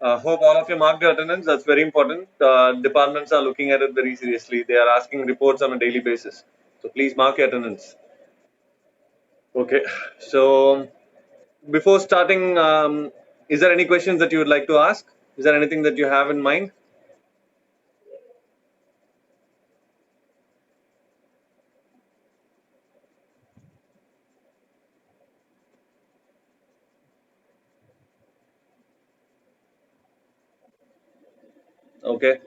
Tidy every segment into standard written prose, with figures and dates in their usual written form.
Hope all of you marked your attendance. That's very important. Departments are looking at it very seriously. They are asking reports on a daily basis. So please mark your attendance. Okay. So before starting, is there any questions that you would like to ask? Is there anything that you have in mind? Okay.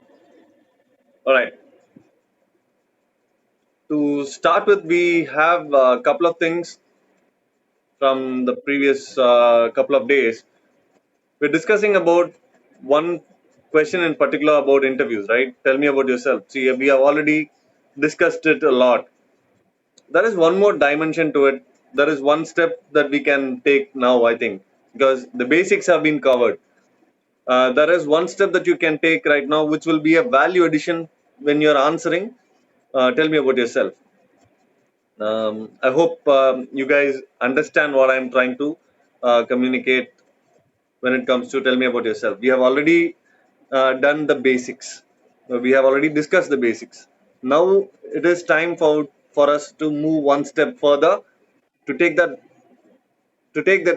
All right. To start with, we have a couple of things from the previous couple of days. We're discussing about one question in particular about interviews, right? Tell me about yourself. See, we have already discussed it a lot. There is one more dimension to it. There is one step that we can take now, I think, because the basics have been covered. There is one step that you can take right now, which will be a value addition when you're answering. Tell me about yourself. I hope you guys understand what I'm trying to communicate when it comes to tell me about yourself. We have already done the basics. We have already discussed the basics. Now it is time for us to move one step further to take that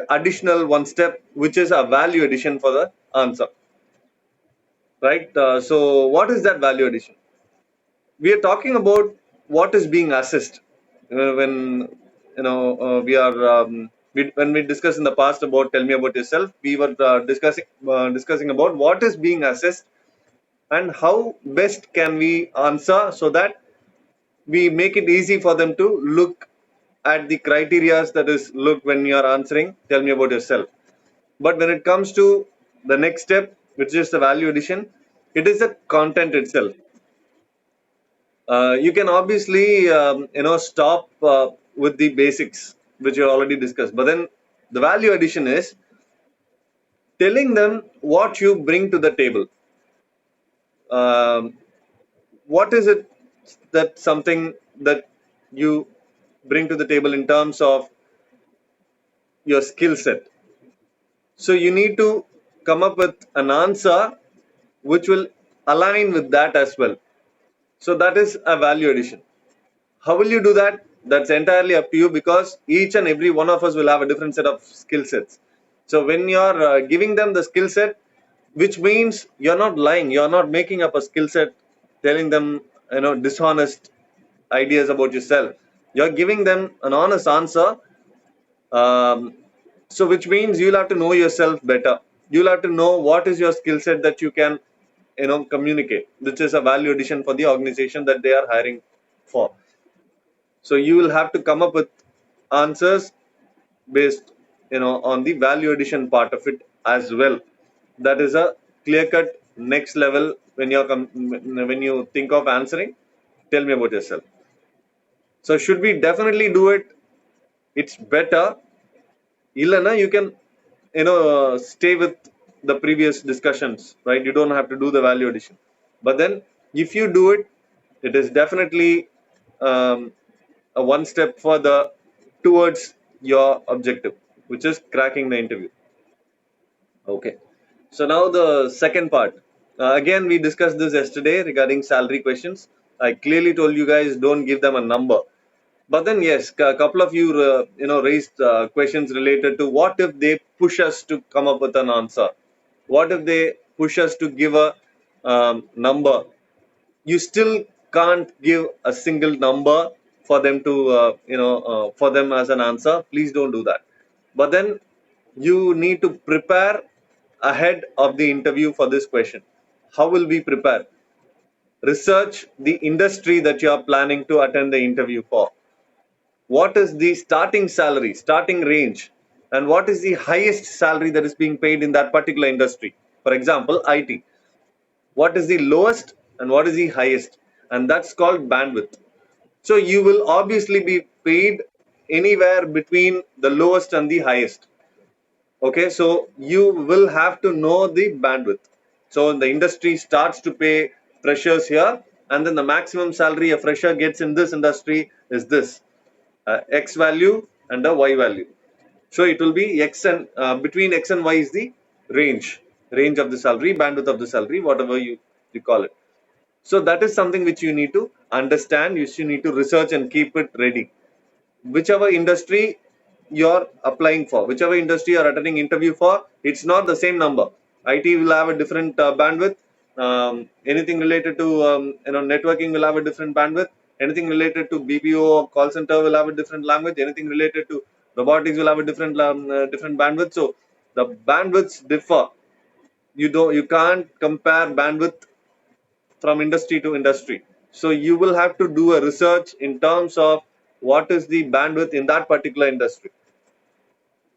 additional one step, which is a value addition for the answer, right? So what is that value addition? We are talking about what is being assessed when we are when we discussed in the past about tell me about yourself. We were discussing about what is being assessed and how best can we answer so that we make it easy for them to look at the criteria that is look when you are answering tell me about yourself. But when it comes to the next step, which is the value addition, it is the content itself. You can obviously stop with the basics which you already discussed, but then the value addition is telling them what you bring to the table. um, what is it that something that you bring to the table in terms of your skill set. So you need to come up with an answer which will align with that as well. So that is a value addition. How will you do that? That's entirely up to you, because each and every one of us will have a different set of skill sets. So when you're giving them the skill set, which means you're not lying, you're not making up a skill set, telling them dishonest ideas about yourself. You're giving them an honest answer. Um, so which means you'll have to know yourself better. You'll have to know what is your skill set that you can communicate, which is a value addition for the organization that they are hiring for. So you will have to come up with answers based on the value addition part of it as well. That is a clear cut next level when when you think of answering tell me about yourself. So should we definitely do it? It's better. Ilana, you can stay with the previous discussions, right? You don't have to do the value addition. But then if you do it, it is definitely um, a one step further towards your objective, which is cracking the interview. Okay. So now the second part. Again, we discussed this yesterday regarding salary questions. I clearly told you guys don't give them a number. But then yes, a couple of you raised questions related to what if they push us to come up with an answer. What if they push us to give a number? You still can't give a single number for them to for them as an answer. Please don't do that. But then you need to prepare ahead of the interview for this question. How will we prepare? Research the industry that you are planning to attend the interview for. What is the starting salary, starting range, and what is the highest salary that is being paid in that particular industry? For example, IT. What is the lowest and what is the highest? And that's called bandwidth. So you will obviously be paid anywhere between the lowest and the highest. Okay, so you will have to know the bandwidth. So the industry starts to pay freshers here, and then the maximum salary a fresher gets in this industry is this x value and a y value. So it will be x and between x and y is the range, range of the salary, bandwidth of the salary, whatever you call it. So that is something which you need to understand. You need to research and keep it ready. Whichever industry you're applying for, whichever industry you're attending interview for, it's not the same number. IT will have a different bandwidth. Anything related to networking will have a different bandwidth. Anything related to BPO or call center will have a different language. Anything related to robotics will have a different bandwidth. So the bandwidths differ. You can't compare bandwidth from industry to industry. So you will have to do a research in terms of what is the bandwidth in that particular industry.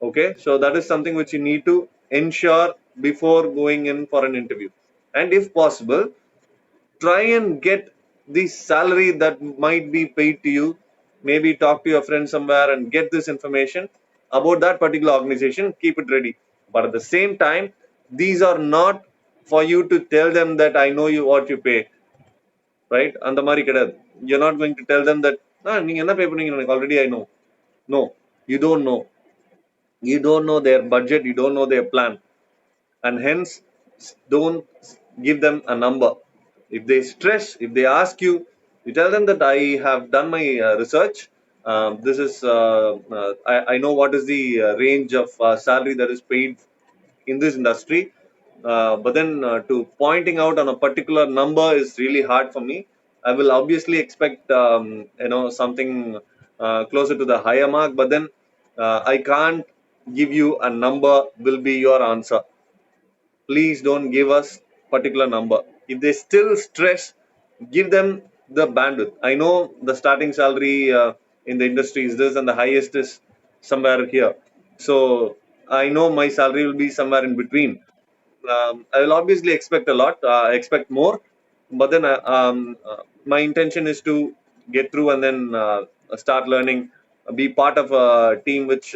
Okay, so that is something which you need to ensure before going in for an interview. And if possible, try and get the salary that might be paid to you. Maybe talk to your friend somewhere and get this information about that particular organization. Keep it ready. But at the same time, these are not for you to tell them that I know you what you pay, right? அந்த மாதிரி கிடையாது. You're not going to tell them that நீங்க என்ன pay பண்ணீங்க எனக்கு already I know. No, you don't know. You don't know their budget, you don't know their plan, and hence don't give them a number. If they stress, if they ask you, you tell them that I have done my research. This is I know what is the range of salary that is paid in this industry. But then to pointing out on a particular number is really hard for me. I will obviously expect something closer to the higher mark, but then I can't give you a number will be your answer. Please don't give us particular number. If they still stress, give them the bandwidth. I know the starting salary in the industry is this and the highest is somewhere here. So I know my salary will be somewhere in between. I will obviously expect a lot, expect more, but then my intention is to get through and then start learning, be part of a team which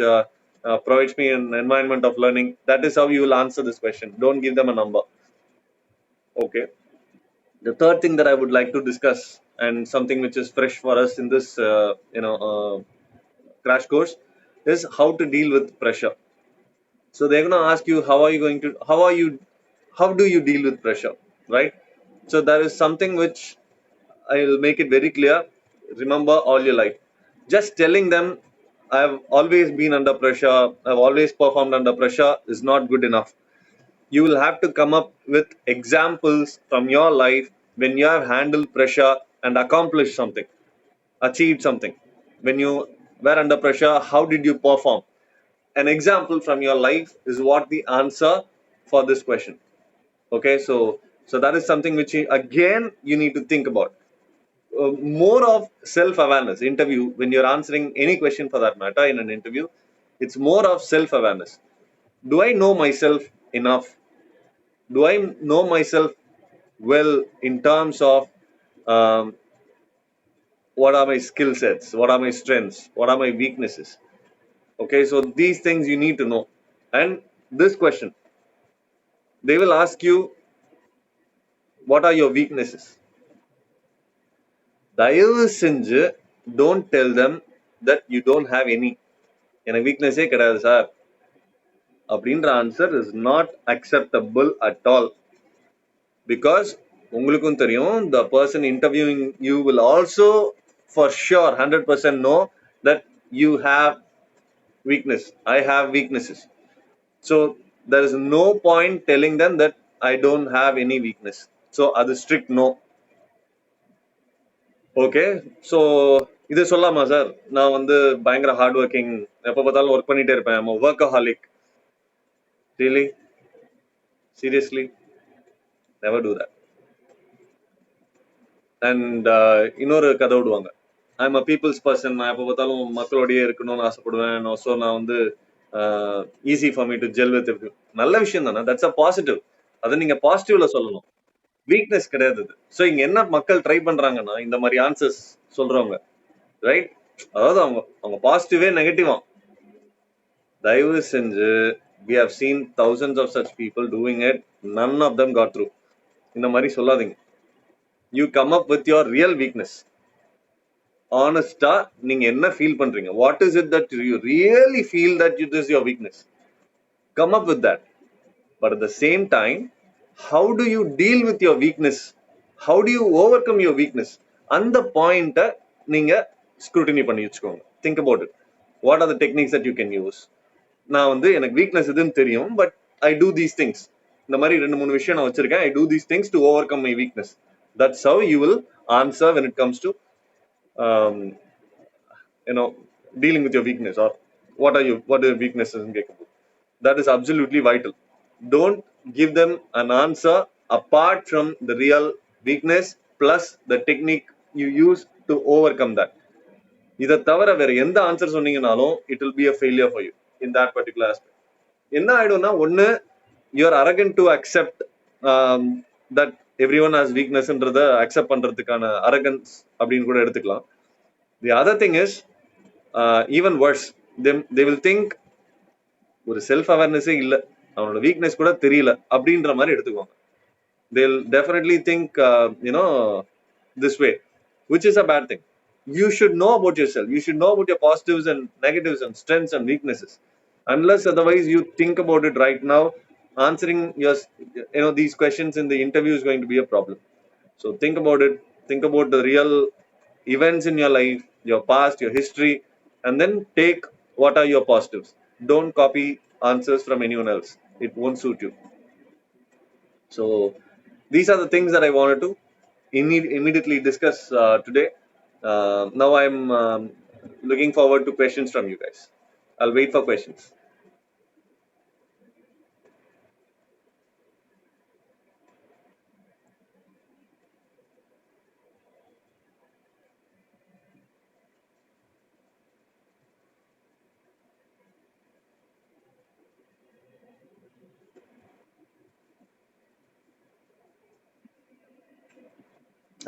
provides me an environment of learning. That is how you will answer this question. Don't give them a number. Okay. The third thing that I would like to discuss, and something which is fresh for us in this, crash course, is how to deal with pressure. So they're going to ask you, how do you deal with pressure, right? So there is something which I will make it very clear. Remember all your life. Just telling them, I've always been under pressure, I've always performed under pressure is not good enough. You will have to come up with examples from your life when you have handled pressure and accomplished something, achieved something. When you were under pressure, how did you perform? An example from your life is what the answer for this question. Okay, so that is something which again you need to think about. More of self-awareness. Interview, when you're answering any question for that matter in an interview, it's more of self-awareness. Do I know myself enough? Do I know myself well in terms of um, what are my skill sets, what are my strengths, what are my weaknesses? Okay, so these things you need to know. And this question, they will ask you, what are your weaknesses? தயவு செஞ்சு don't tell them that you don't have any. எனக்கு வீக்னஸே கிடையாது sir அப்படின்ற answer is not acceptable at all. Because உங்களுக்கும் தெரியும், the person interviewing you will also for sure 100% know that you have weakness. I have weaknesses. So there is no point telling them that I don't have any weakness. So அது strict no. Okay, so இது சொல்லாமா sir, நான் வந்து பயங்கர hard working, எப்போ பார்த்தாலும் work பண்ணிட்டே இருப்பேன், workaholic. Really, seriously, never do that. And இன்னொரு கதை விடுவாங்க, I am a peoples person, நான் எப்போ பார்த்தாலும் மக்களோடயே இருக்கணும்னு ஆசைப்படுவேன். ஸோ நான் வந்து easy for me to gel with. நல்ல விஷயம் தானே, தட்ஸ் அ பாசிட்டிவ். அதை நீங்க பாசிட்டிவ்ல சொல்லணும், வீக்னஸ் கிடையாது. ஸோ இங்க என்ன மக்கள் ட்ரை பண்றாங்கன்னா, இந்த மாதிரி ஆன்சர்ஸ் சொல்றவங்க, ரைட், அதாவது அவங்க அவங்க பாசிட்டிவே நெகட்டிவா. தயவு செஞ்சு, we have seen thousands of such people doing it, none of them got through. இந்த மாதிரி சொல்லாதீங்க. You come up with your real weakness. Honestா நீங்க என்ன ஃபீல் பண்றீங்க, what is it that you really feel that this is your weakness? Come up with that. But at the same time, how do you deal with your weakness? How do you overcome your weakness? And the point நீங்க scrutiny பண்ணி வச்சுக்கோங்க. Think about it. What are the techniques that you can use? நான் வந்து எனக்கு weakness எதுன்னு தெரியும், but I do these things. இந்த மாதிரி ரெண்டு மூணு விஷயம் நான் வச்சிருக்கேன். I do these things to overcome my weakness. That's how you will answer when it comes to you know dealing with your weakness, or what are your weaknesses in கேட்கும்போது. That is absolutely vital. Don't give them an answer apart from the real weakness plus the technique you use to overcome that. இதை தவிர வேற எந்த answer சொன்னீங்கனாலும் it will be a failure for you in that particular aspect. என்ன ஆயிடும்னா, ஒன்னு you are arrogant to accept that everyone has வீக்னஸ்ன்றத accept பண்றதுக்கான அரகன்ஸ் அப்படின்னு கூட எடுத்துக்கலாம். The other thing is even worse, they will think ஒரு self அவேர்னஸே இல்லை, அவனோட வீக்னஸ் கூட தெரியல அப்படின்ற மாதிரி எடுத்துக்குவாங்க. they'll definitely think this way, which is a bad thing. You should know about yourself, you should know about your positives and negatives and strengths and weaknesses. Unless otherwise you think about it right now, answering your these questions in the interview is going to be a problem. So think about it, think about the real events in your life, your past, your history, and then take what are your positives. Don't copy answers from anyone else, it won't suit you. So these are the things that I wanted to immediately discuss today. Now I'm looking forward to questions from you guys. I'll wait for questions.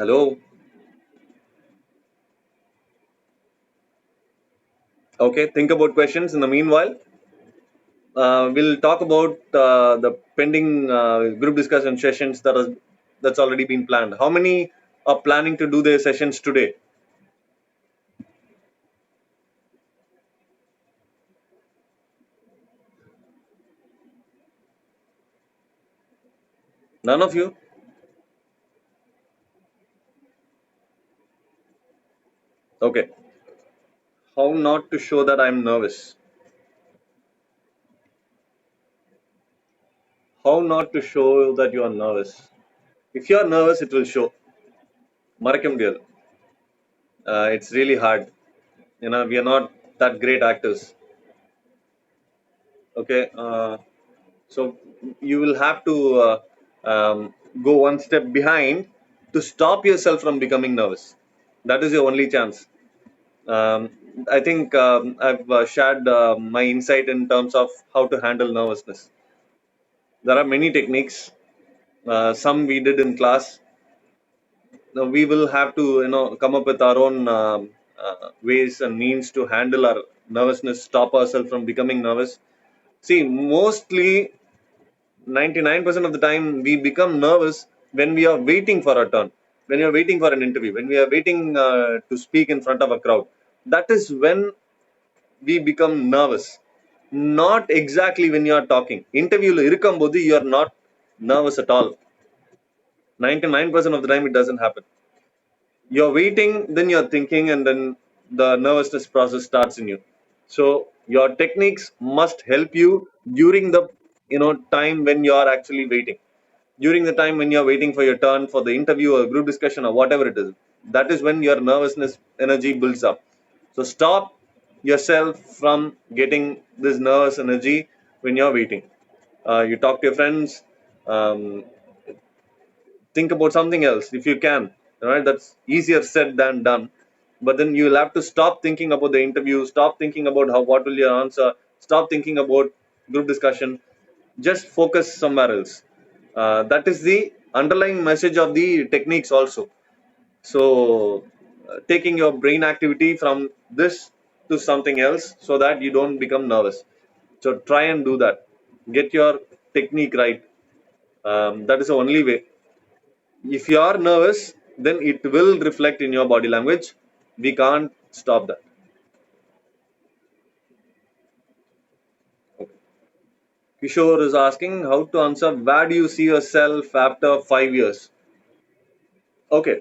Hello. Okay, think about questions. In the meanwhile, we'll talk about the pending group discussion sessions that's already been planned. How many are planning to do their sessions today? None of you? Okay. How not to show that I'm nervous? How not to show that you are nervous? If you are nervous, it will show. மறைக்க முடியாது. It's really hard. We are not that great actors. Okay. So you will have to go one step behind to stop yourself from becoming nervous. That is your only chance. Um, I think I've shared my insight in terms of how to handle nervousness. There are many techniques. Some we did in class. Now we will have to come up with our own ways and means to handle our nervousness, stop ourselves from becoming nervous. See, mostly 99% of the time we become nervous when we are waiting for a turn, when you are waiting for an interview, when we are waiting to speak in front of a crowd. That is when we become nervous, not exactly when you are talking. Interview la irukumbodhu you are not nervous at all. 99% of the time it doesn't happen. You're waiting, then you're thinking, and then the nervousness process starts in you. So your techniques must help you during the time when you are actually waiting, during the time when you're waiting for your turn for the interview or group discussion or whatever it is. That is when your nervousness energy builds up. So stop yourself from getting this nervous energy when you're waiting. You talk to your friends, um, think about something else if you can. Right, that's easier said than done. But then you'll have to stop thinking about the interview, stop thinking about what will your answer, stop thinking about group discussion, just focus somewhere else. That is the underlying message of the techniques also. So taking your brain activity from this to something else so that you don't become nervous. So try and do that, get your technique right. That is the only way. If you are nervous, then it will reflect in your body language. We can't stop that. Okay. Kishore is asking how to answer where do you see yourself after 5 years? Okay.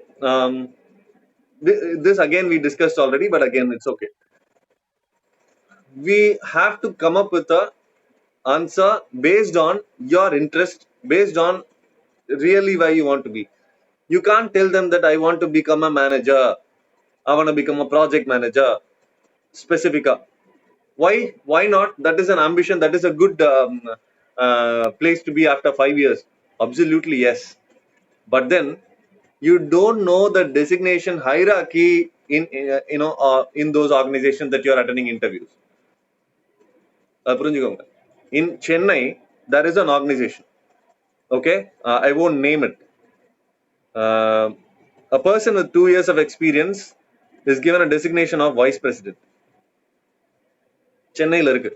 This again we discussed already, but again it's okay. We have to come up with a answer based on your interest, based on really why you want to be. You can't tell them that I want to become a manager, I want to become a project manager, specifica. Why? Why not? That is an ambition. That is a good place to be after 5 years. Absolutely yes. But then you don't know the designation hierarchy in those organizations that you are attending interviews. புரிஞ்சுக்கோங்க. In Chennai, there is an organization. Okay, I won't name it. Uh, a person with 2 years of experience is given a designation of vice president. Chennai இருக்கு.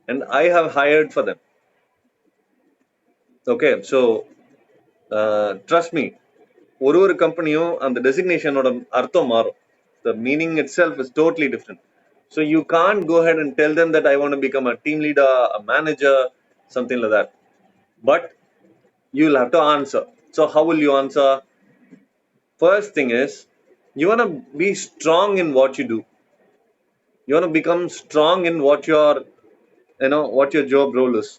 And I have hired for them. Okay, so trust me, ஒரு கம்பெனியும் அந்த டெசிக்னேஷனோட அர்த்தம் மாறும். The meaning itself is totally different. So you can't go ahead and tell them that I want to become a team leader, a manager, something like that. But you'll have to answer. So how will you answer? First thing is, you want to be strong in what you do. You want to become strong in what your job role is.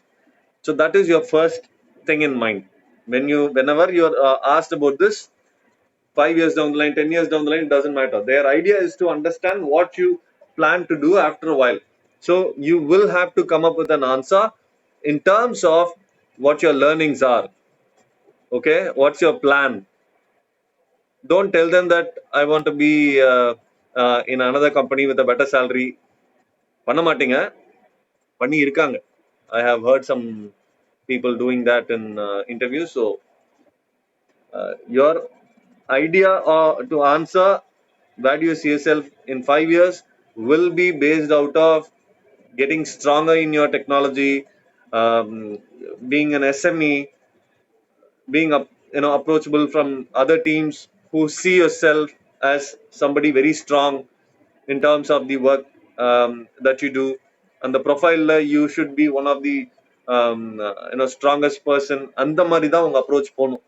So that is your first thing in mind. Whenever you're asked about this, 5 years down the line, 10 years down the line, it doesn't matter. Their idea is to understand what you plan to do after a while. So you will have to come up with an answer in terms of what your learnings are. Okay, what's your plan? Don't tell them that I want to be in another company with a better salary. பண்ண மாட்டீங்க, பண்ணி இருக்காங்க. I have heard some people doing that in interviews. So your idea to answer where do you see yourself in 5 years will be based out of getting stronger in your technology, being an SME, being approachable from other teams who see yourself as somebody very strong in terms of the work that you do, and the profile you should be one of the strongest person. அந்த மாதிரி தான் உங்க approach போகணும்.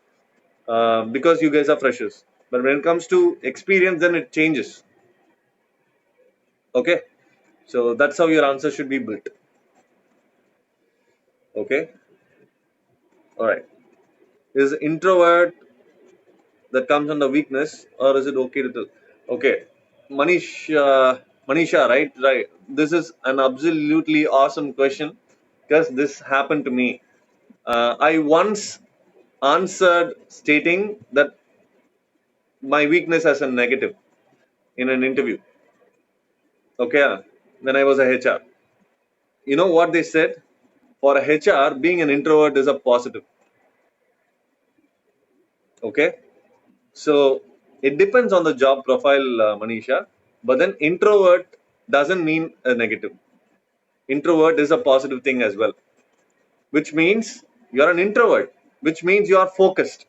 Because you guys are freshers. But when it comes to experience, then it changes. Okay, so that's how your answer should be built. Okay, all right. Is introvert that comes under weakness, or is it okay to tell? Okay, Manisha, right, right. This is an absolutely awesome question because this happened to me. I once answered stating that my weakness as a negative in an interview. Okay, when I was a HR. You know what they said? For a HR, being an introvert is a positive. Okay, so it depends on the job profile, Manisha. But then introvert doesn't mean a negative. Introvert is a positive thing as well, which means you're an introvert, which means you are focused.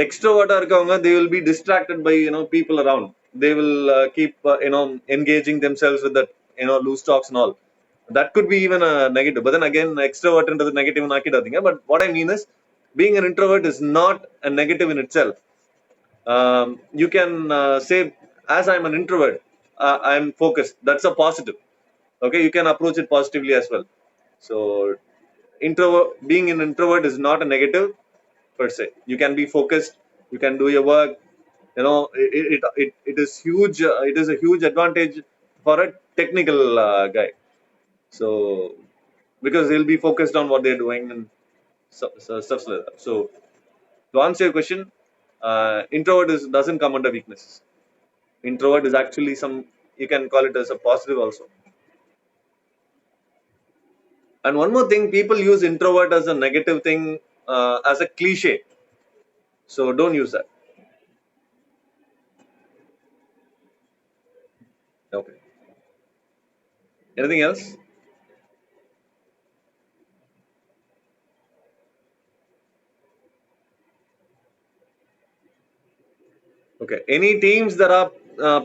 Extrovert இருக்கவங்க, they will be distracted by people around. They will keep engaging themselves with that loose talks and all. That could be even a negative. But then again, extrovert into negative ஆக்கிடாதீங்க. But what I mean is, being an introvert is not a negative in itself. You can say, as I'm an introvert, I'm focused. That's a positive. Okay, you can approach it positively as well. So introvert, being an introvert is not a negative per se. You can be focused, you can do your work. It is huge. It is a huge advantage for a technical guy. So because they'll be focused on what they're doing and stuff like that. So to answer your question, introvert doesn't come under weaknesses. Introvert is actually some, you can call it as a positive also. And one more thing, people use introvert as a negative thing, as a cliche. So don't use that. Okay. Anything else? Okay. Any teams that are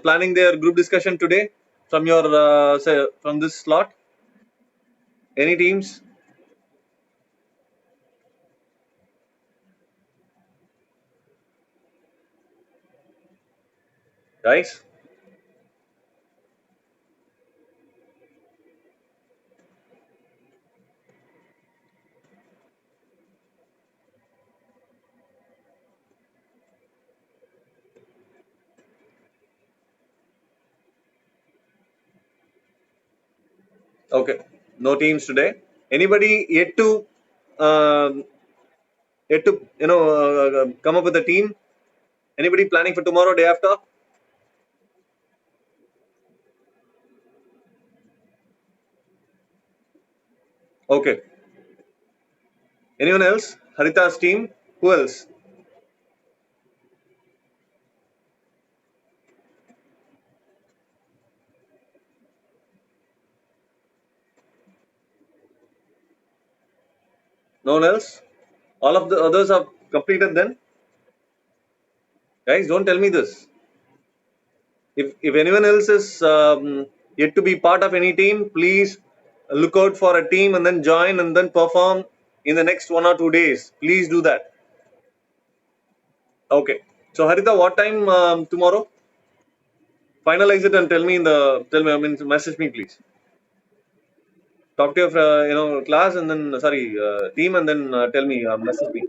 planning their group discussion today from your from this slot? Any teams? guys. Okay, no teams today. Anybody um, yet to come up with a team? Anybody planning for tomorrow, day after? Okay. Anyone else? Harita's team. Who else? No one else. All of the others are completed. Then, guys, don't tell me this. If anyone else is yet to be part of any team, please look out for a team and then join and then perform in the next 1 or 2 days. Please do that. Okay. So Harita, what time tomorrow? Finalize it and tell me. I mean, message me please. Talk to your class and then sorry team and then tell me message me.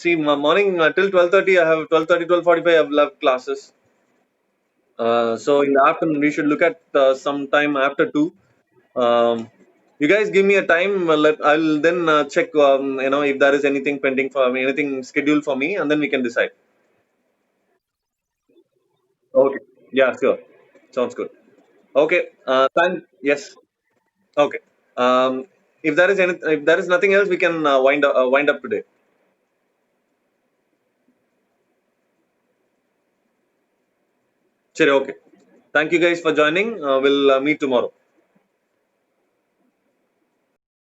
See, morning till 12:30. I have 12:30, 12:45. I have left classes. So in the afternoon, we should look at some time after two. Um, you guys give me a time. I'll then check. If there is anything pending for me, anything scheduled for me, and then we can decide. Okay. Yeah. Sure. Sounds good. Okay. Thank. Yes. Okay. If there is nothing else, we can wind up today. Sure. Okay. Thank you guys for joining. We'll meet tomorrow.